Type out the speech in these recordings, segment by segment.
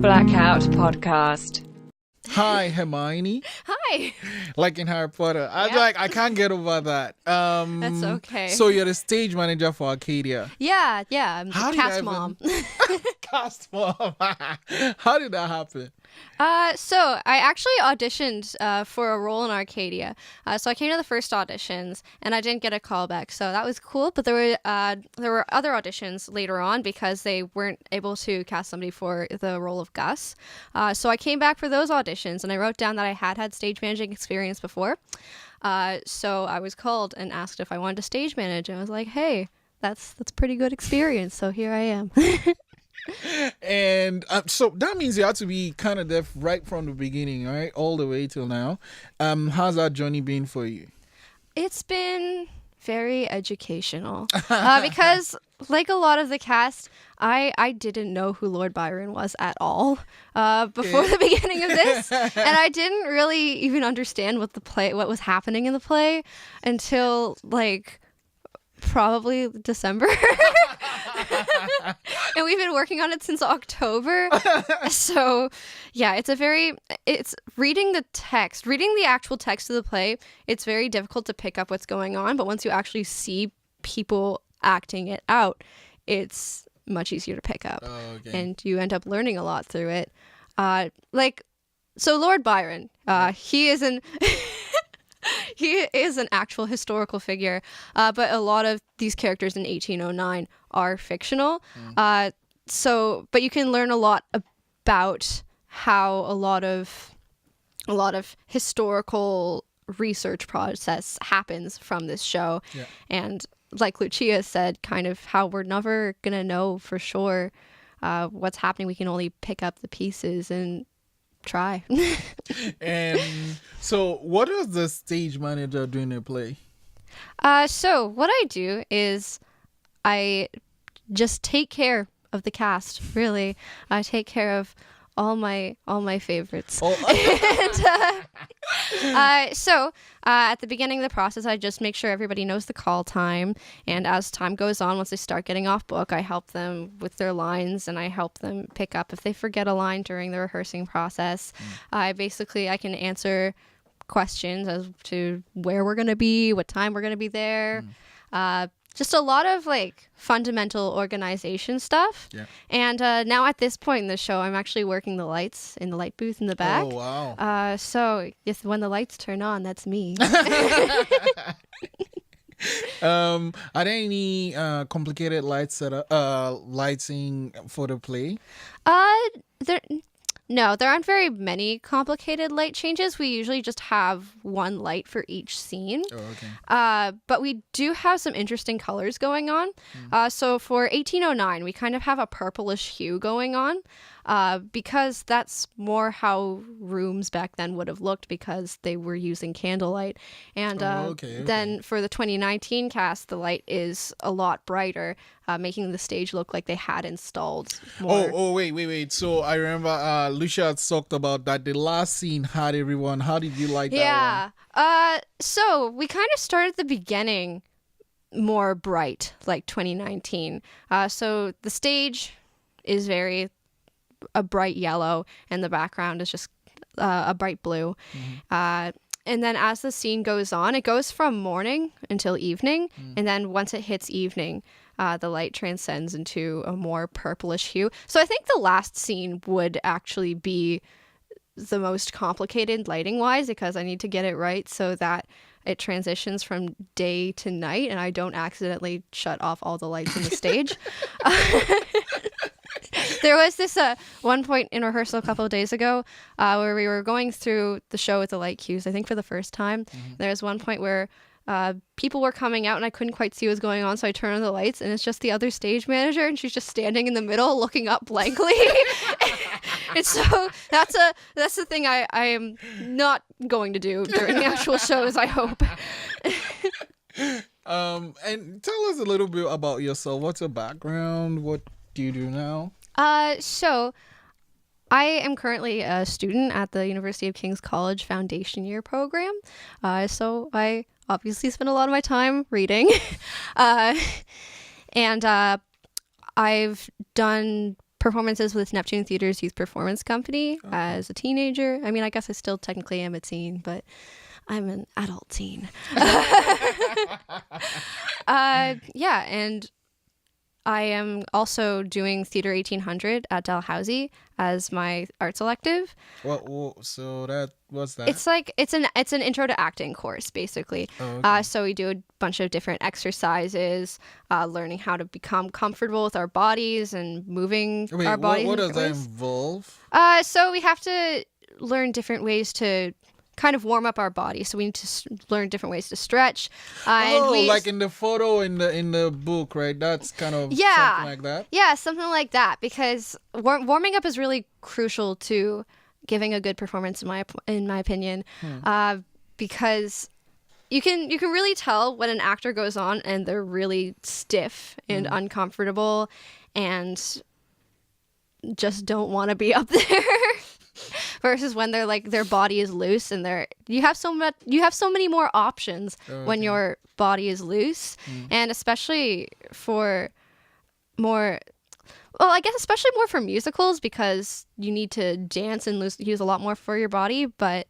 Blackout Podcast. Hi, Hermione. Hi. Like in Harry Potter. I can't get over that. That's okay. So you're the stage manager for Arcadia. Yeah. I'm the How did cast I mom. Cast mom. How did that happen? So I actually auditioned for a role in Arcadia. So I came to the first auditions and I didn't get a call back. So that was cool. But there were other auditions later on because they weren't able to cast somebody for the role of Gus. So I came back for those auditions and I wrote down that I had stage managing experience before. So I was called and asked if I wanted to stage manage. And I was like, hey, that's pretty good experience. So here I am. And so that means you had to be kind of deaf right from the beginning, right? All the way till now. How's that journey been for you? It's been very educational because, like a lot of the cast, I didn't know who Lord Byron was at all before the beginning of this, and I didn't really even understand what was happening in the play until probably December. And we've been working on it since October. So yeah, it's reading the actual text of the play. It's very difficult to pick up what's going on, but once you actually see people acting it out, it's much easier to pick up. Oh, okay. And you end up learning a lot through it. So Lord Byron, he is an he is an actual historical figure, but a lot of these characters in 1809 are fictional. But you can learn a lot about how a lot of historical research process happens from this show. Yeah. And like Lucia said, kind of how we're never gonna know for sure what's happening. We can only pick up the pieces and try. And so what does the stage manager do in a play? So what I do is I just take care of the cast, really. I take care of all my favorites. So at the beginning of the process, I just make sure everybody knows the call time. And as time goes on, once they start getting off book, I help them with their lines and I help them pick up if they forget a line during the rehearsing process. I can answer questions as to where we're going to be, what time we're going to be there. Just a lot of fundamental organization stuff. Yeah. And now at this point in the show, I'm actually working the lights in the light booth in the back. Oh, wow. So when the lights turn on, that's me. Are there any complicated lighting for the play? No, there aren't very many complicated light changes. We usually just have one light for each scene. Oh, okay. But we do have some interesting colors going on. So for 1809, we kind of have a purplish hue going on because that's more how rooms back then would have looked because they were using candlelight. And then for the 2019 cast, the light is a lot brighter, making the stage look like they had installed more. Oh, wait. So I remember Lucia had talked about that the last scene had everyone. How did you like that one? So we kind of started at the beginning more bright, like 2019. So the stage is a bright yellow and the background is just a bright blue. And then as the scene goes on, it goes from morning until evening. And then once it hits evening, the light transcends into a more purplish hue. So I think the last scene would actually be the most complicated lighting-wise because I need to get it right so that it transitions from day to night and I don't accidentally shut off all the lights in the stage. There was this one point in rehearsal a couple of days ago where we were going through the show with the light cues, I think for the first time. There was one point where people were coming out and I couldn't quite see what was going on, so I turned on the lights and it's just the other stage manager and she's just standing in the middle looking up blankly. And so that's the thing I am not going to do during the actual shows, I hope. And tell us a little bit about yourself. What's your background? What do you do now? So I am currently a student at the University of King's College Foundation Year program. So I obviously spend a lot of my time reading. And I've done performances with Neptune Theater's Youth Performance Company as a teenager. I mean, I guess I still technically am a teen, but I'm an adult teen. Yeah, and I am also doing Theater 1800 at Dalhousie as my arts elective. So what's that? It's an intro to acting course, basically. Oh, okay. So we do a bunch of different exercises, learning how to become comfortable with our bodies and moving our bodies. What does that ways. involve? So we have to learn different ways to kind of warm up our body. So we need to learn different ways to stretch. Like in the photo in the book, right? That's kind of something like that. Yeah, something like that. Because warming up is really crucial to giving a good performance, in my opinion. Because you can really tell when an actor goes on and they're really stiff and uncomfortable and just don't want to be up there. Versus when they're like their body is loose and you have so many more options when your body is loose, and especially for especially more for musicals, because you need to dance and use a lot more for your body. But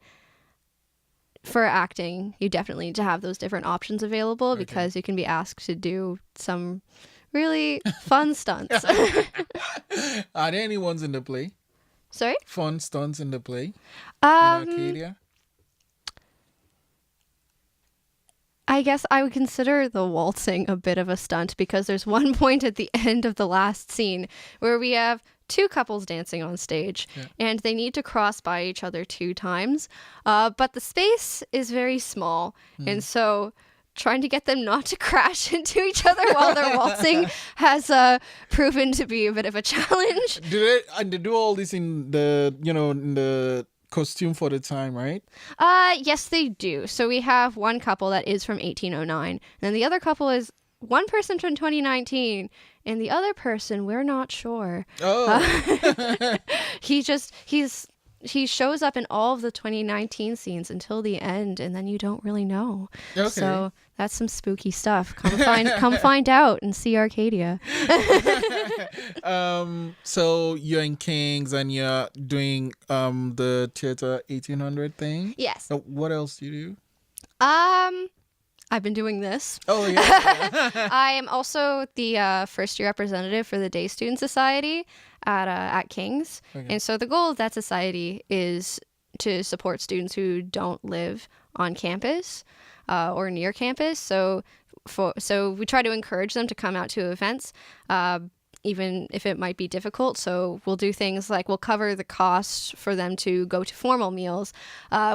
for acting, you definitely need to have those different options available because you can be asked to do some really fun stunts. Are there any ones in the play? Sorry? Fun stunts in the play in Arcadia? I guess I would consider the waltzing a bit of a stunt, because there's one point at the end of the last scene where we have two couples dancing on stage, and they need to cross by each other 2 times. But the space is very small, and so trying to get them not to crash into each other while they're waltzing has proven to be a bit of a challenge. They do all this in the costume for the time, right? Yes, they do. So we have one couple that is from 1809, and then the other couple is one person from 2019, and the other person we're not sure. He shows up in all of the 2019 scenes until the end, and then you don't really know. Okay. So that's some spooky stuff. Come find out and see Arcadia. So you're in Kings and you're doing the Theater 1800 thing? Yes. So what else do you do? I've been doing this. Oh, yeah. I am also the first-year representative for the Day Student Society at King's. Okay. And so the goal of that society is to support students who don't live on campus or near campus. So we try to encourage them to come out to events, even if it might be difficult. So we'll do things like we'll cover the cost for them to go to formal meals,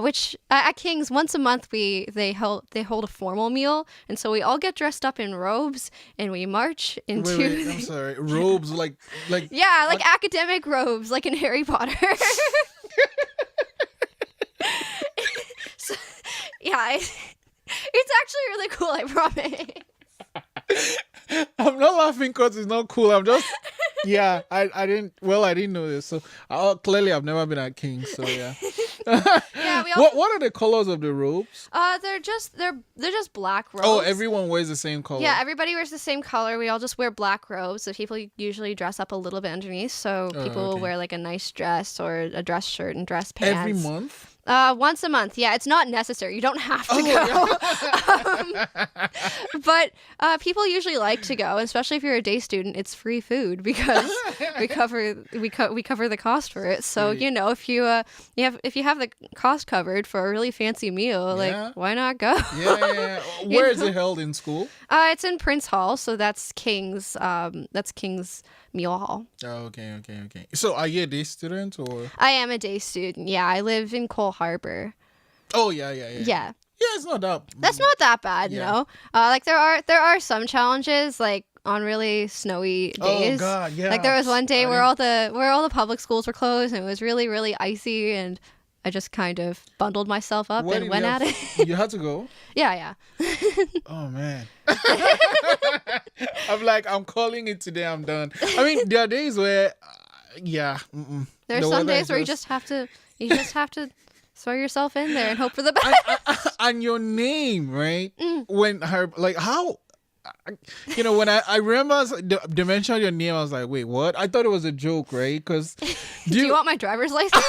which at King's once a month they hold a formal meal, and so we all get dressed up in robes and we march into. Wait, I'm sorry, robes like yeah, like academic robes, like in Harry Potter. So, yeah, it's actually really cool, I promise. I'm not laughing because it's not cool. I'm just, I didn't know this. So clearly I've never been at King's. So yeah. Yeah. What are the colors of the robes? They're just black robes. Oh, everyone wears the same color. Yeah, everybody wears the same color. We all just wear black robes. So people usually dress up a little bit underneath. So people will wear like a nice dress or a dress shirt and dress pants. Every month? Once a month. Yeah, it's not necessary. You don't have to go. But people usually like to go, especially if you're a day student. It's free food because we cover the cost for it. So Right. if you have the cost covered for a really fancy meal, like why not go? Yeah. Where is it held in school? It's in Prince Hall, so that's King's. That's King's Meal Hall. Oh, okay. So are you a day student or? I am a day student. Yeah, I live in Cole Harbor. Oh yeah. Yeah. Yeah, it's not that. That's not that bad, Yeah. no. Like there are some challenges, like on really snowy days. Oh God, yeah. Like there was one day where all the public schools were closed and it was really, really icy, and I just kind of bundled myself up and went at it. You had to go? Yeah. Oh man. I'm calling it today. I'm done. I mean, there are days where, There's some days where you just have to throw yourself in there and hope for the best. And your name, right? When how when I remember they mentioned your name, I was like, wait, what? I thought it was a joke, right? Because do you want my driver's license?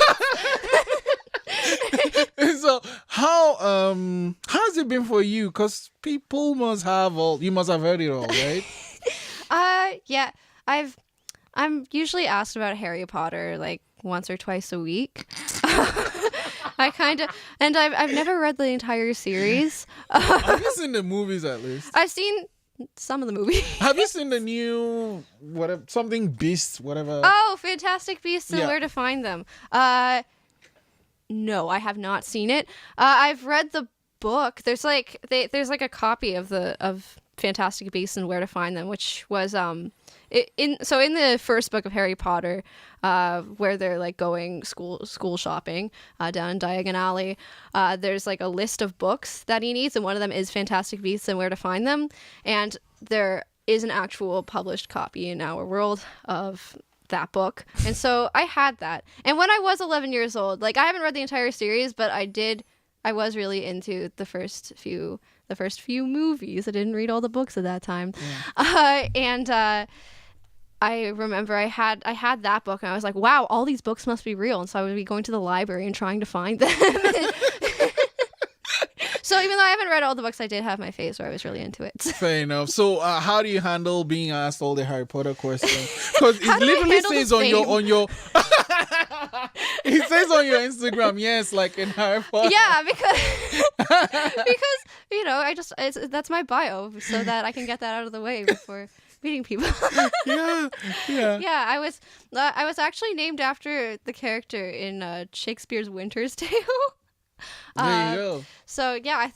So how's it been for you? Because people you must have heard it all, right? Yeah, I'm usually asked about Harry Potter like once or twice a week. I've never read the entire series. Have you seen the movies at least? I've seen some of the movies. Have you seen the new something Beasts, whatever? Oh, Fantastic Beasts and Where to Find Them. No, I have not seen it. I've read the book. There's like a copy of Fantastic Beasts and Where to Find Them, which was in the first book of Harry Potter, where they're like going school shopping down in Diagon Alley. There's like a list of books that he needs, and one of them is Fantastic Beasts and Where to Find Them. And there is an actual published copy in our world of that book, and so I had that. And when I was 11 years old, like I haven't read the entire series, but I was really into the first few movies. I didn't read all the books at that time. And I remember I had that book, and I was like, wow, all these books must be real. And so I would be going to the library and trying to find them. So even though I haven't read all the books, I did have my phase where I was really into it. Fair enough. So how do you handle being asked all the Harry Potter questions? Because it literally says on your it says on your Instagram, yes, like in Harry Potter. Yeah, because that's my bio, so that I can get that out of the way before meeting people. Yeah. Yeah, I was actually named after the character in Shakespeare's Winter's Tale. There you go. So yeah,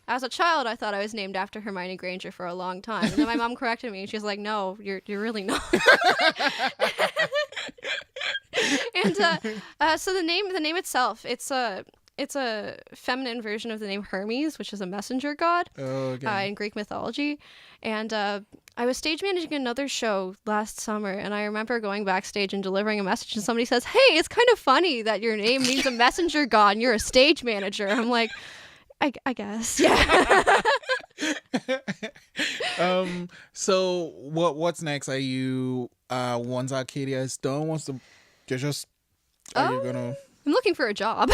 as a child, I thought I was named after Hermione Granger for a long time, and then my mom corrected me, and she was like, "No, you're really not." And so the name itself, it's a feminine version of the name Hermes, which is a messenger god in Greek mythology. And I was stage managing another show last summer, and I remember going backstage and delivering a message, and somebody says, "Hey, it's kind of funny that your name means a messenger god and you're a stage manager." I'm like, I guess. Yeah. So what's next? Are you once Arcadia is done, are you gonna... I'm looking for a job.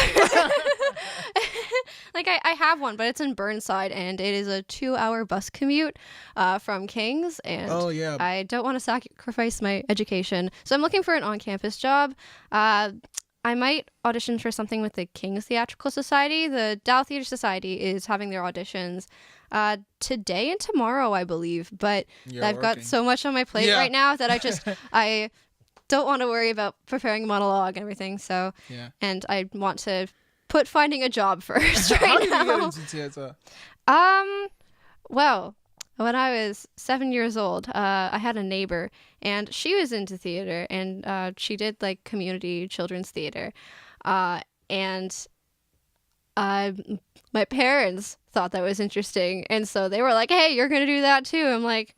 Like I have one, but it's in Burnside, and it is a 2-hour bus commute from Kings, and I don't want to sacrifice my education, so I'm looking for an on-campus job. I might audition for something with the King's Theatrical Society. The Dow Theatre Society is having their auditions today and tomorrow, I believe, but I've got so much on my plate right now that I don't want to worry about preparing a monologue and everything. So, and I want to put finding a job first right How did now. you get into theater? Well, when I was 7 years old, I had a neighbor, and she was into theater, and she did like community children's theater, and my parents thought that was interesting, and so they were like, "Hey, you're gonna do that too." I'm like,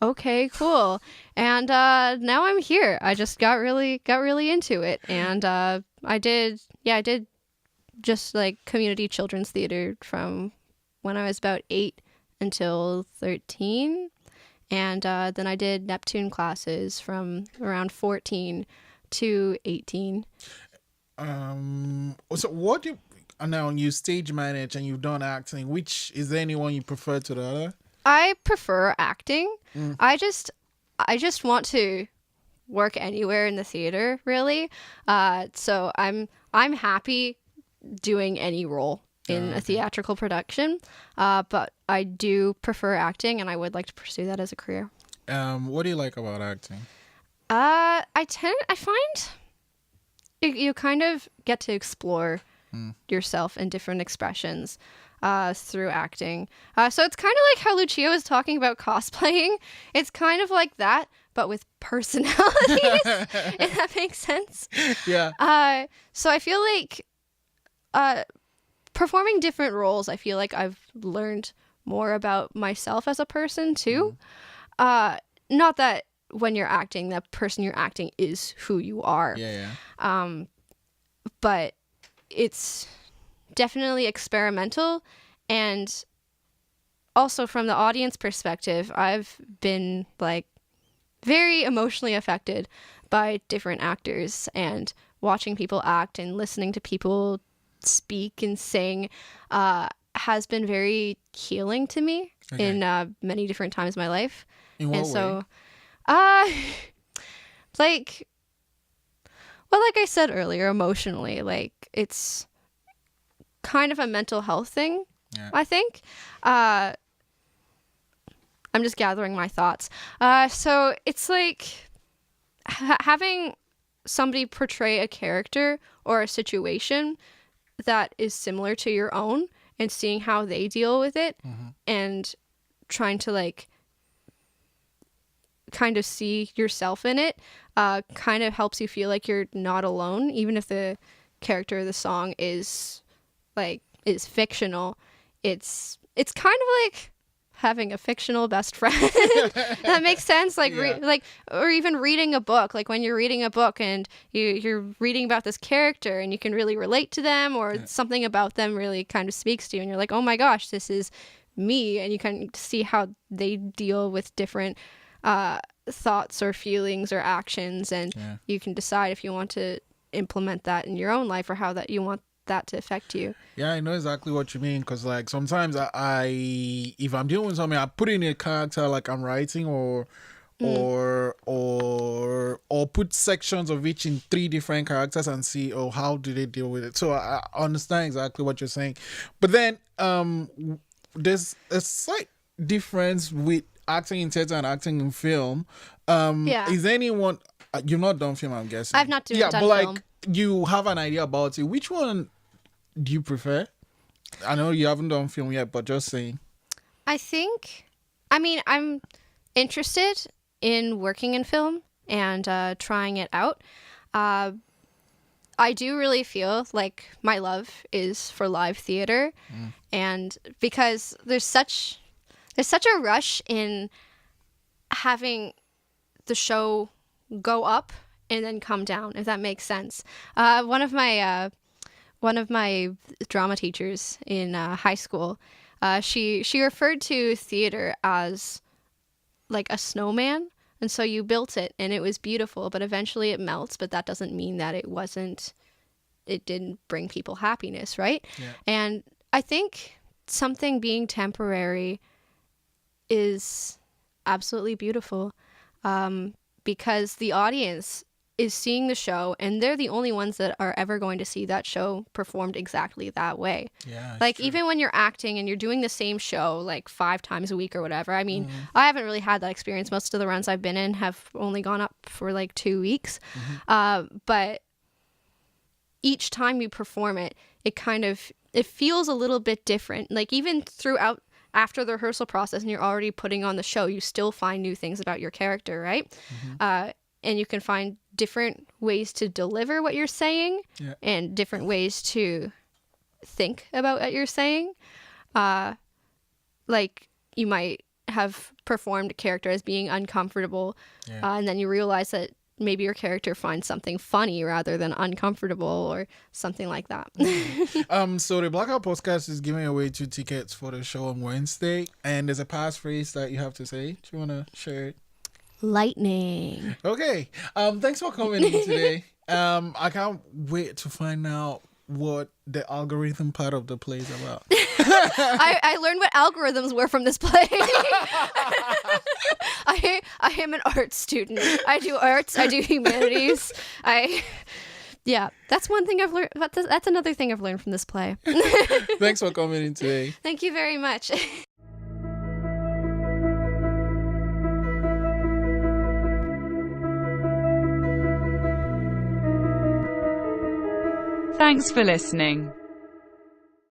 "Okay, cool." And now I'm here. I just got really into it, and I did just like community children's theater from when I was about 8 until 13, and then I did Neptune classes from around 14 to 18. So what do you, now you stage manage and you've done acting, which is there anyone you prefer to the other? I prefer acting. I just want to work anywhere in the theater, really. So I'm happy doing any role in a theatrical production, but I do prefer acting, and I would like to pursue that as a career. What do you like about acting? I find you kind of get to explore yourself in different expressions through acting. So it's kind of like how Lucia was talking about cosplaying. It's kind of like that, but with personalities, if that makes sense. Yeah. So I feel like performing different roles, I feel like I've learned more about myself as a person too. Not that when you're acting, that person you're acting is who you are. But it's definitely experimental, and also from the audience perspective, I've been like very emotionally affected by different actors, and watching people act and listening to people speak and sing has been very healing to me in many different times of my life. In what and so way? like like I said earlier, emotionally, like it's kind of a mental health thing. I think I'm just gathering my thoughts. So it's like having somebody portray a character or a situation that is similar to your own and seeing how they deal with it, and trying to like kind of see yourself in it kind of helps you feel like you're not alone, even if the character of the song is fictional. It's kind of like having a fictional best friend. That makes sense. Like, or even reading a book. Like when you're reading a book and you're reading about this character and you can really relate to them, or something about them really kind of speaks to you, and you're like, oh my gosh, this is me. And you can see how they deal with different thoughts or feelings or actions, and you can decide if you want to implement that in your own life or how that you want that to affect you. Yeah, I know exactly what you mean, because like sometimes I if I'm dealing with something, I put in a character like I'm writing, or put sections of each in 3 different characters and see how do they deal with it. So I understand exactly what you're saying, but then there's a slight difference with acting in theater and acting in film. Is anyone you've not done film, I'm guessing? I've not done but film. Like you have an idea about it. Which one do you prefer? I know you haven't done film yet, but just saying. I'm interested in working in film and trying it out. I do really feel like my love is for live theater, and because there's such a rush in having the show go up and then come down, if that makes sense. One of my drama teachers in high school, she referred to theater as like a snowman, and so you built it and it was beautiful, but eventually it melts, but that doesn't mean that it didn't bring people happiness, right? And I think something being temporary is absolutely beautiful, because the audience is seeing the show and they're the only ones that are ever going to see that show performed exactly that way. Like true. Even when you're acting and you're doing the same show like 5 times a week or whatever. I mean, I haven't really had that experience. Most of the runs I've been in have only gone up for like 2 weeks. But each time you perform it, it feels a little bit different. Like even throughout after the rehearsal process and you're already putting on the show, you still find new things about your character, right? And you can find different ways to deliver what you're saying and different ways to think about what you're saying. Like you might have performed a character as being uncomfortable, and then you realize that maybe your character finds something funny rather than uncomfortable or something like that. So the Blackout Podcast is giving away 2 tickets for the show on Wednesday, and there's a passphrase that you have to say. Do you want to share it? Lightning. Okay. Thanks for coming in today. I can't wait to find out what the algorithm part of the play is about. I learned what algorithms were from this play. I am an art student. I do arts. I do humanities. That's one thing I've learned. That's another thing I've learned from this play. Thanks for coming in today. Thank you very much. Thanks for listening.